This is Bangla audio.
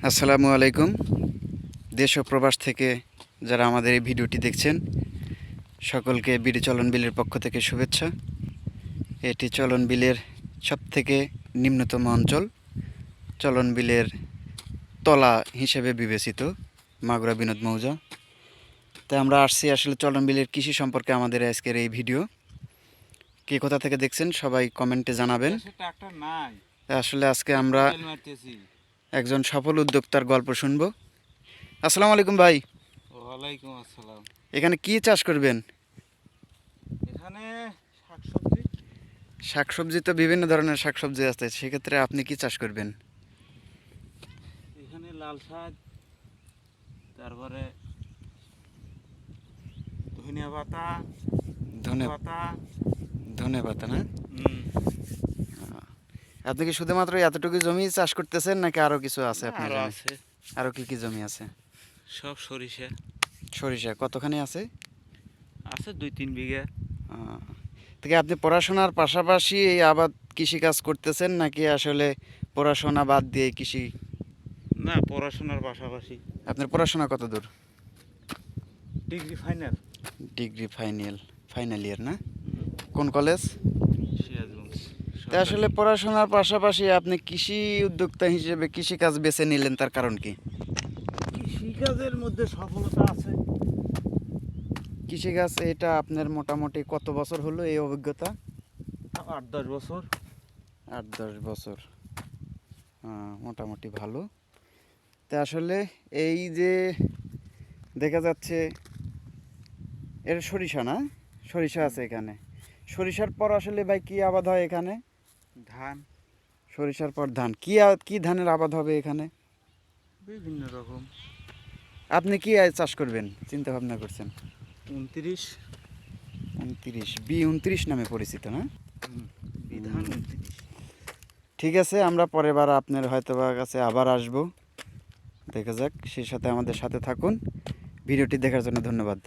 আসসালামু আলাইকুম। দেশ ও প্রবাস থেকে যারা আমাদের এই ভিডিওটি দেখছেন সকলকে বিডি চলন বিলের পক্ষ থেকে শুভেচ্ছা। এটি চলন বিলের সবথেকে নিম্নতম অঞ্চল, চলন বিলের তলা হিসেবে বিবেচিত মাগুরা বিনোদ মৌজা। তাই আমরা আসছি আসলে চলন বিলের কৃষি সম্পর্কে আমাদের আজকের এই ভিডিও। কে কোথা থেকে দেখছেন সবাই কমেন্টে জানাবেন। আসলে আজকে আমরা একজন সফল উদ্যোক্তার গল্প শুনবো। আসসালামু আলাইকুম ভাই। ওয়ালাইকুম আসসালাম। এখানে কি চাষ করবেন? এখানে শাকসবজি। শাকসবজি তো বিভিন্ন ধরনের শাকসবজি আছে, সেক্ষেত্রে আপনি কি চাষ করবেন? এখানে লাল শাক, তারপরে ধনিয়া পাতা, পাতা, ধনে পাতা না? আপনি কি শুধুমাত্র এতটুকু জমি চাষ করতেছেন নাকি আরো কিছু আছে আপনার আরো জমি? আছে, আরো কি কি জমি আছে? সব সরিষা সরিষা কতখানি আছে? আছে 2-3 বিঘা। থেকে আপনি পড়াশোনার পাশাপাশি এই আবাদ কৃষি কাজ করতেছেন নাকি আসলে পড়াশোনা বাদ দিয়ে কৃষি? না, পড়াশোনার পাশাপাশি। আপনার পড়াশোনা কত দূর? Degree final. Degree final year না? কোন কলেজ? সিরাজগঞ্জ। তা আসলে পড়াশোনার পাশাপাশি আপনি কৃষি উদ্যোক্তা হিসেবে কৃষি কাজ বেছে নিলেন, তার কারণ কি? কৃষিকাজের মধ্যে সফলতা আছে। কৃষিকাজ এটা আপনার মোটামুটি কত বছর হলো এই অভিজ্ঞতা? 8-10 বছর। 8-10 বছর, মোটামুটি ভালো। তা আসলে এই যে দেখা যাচ্ছে এর সরিষা না? সরিষা আছে এখানে। সরিষার পর আসলে ভাই কি আবাদ হয় এখানে? ধান। সরিষার পর ধান। কি ধানের আবাদ হবে এখানে? বিভিন্ন রকম। আপনি কি চাষ করবেন চিন্তা ভাবনা করছেন? 29 B29 নামে পরিচিত না? বিধান 29। ঠিক আছে, আমরা পরের বার আপনার হয়তো বা কাছে আবার আসব। দেখা যাক, সেই সাথে আমাদের সাথে থাকুন। ভিডিওটি দেখার জন্য ধন্যবাদ।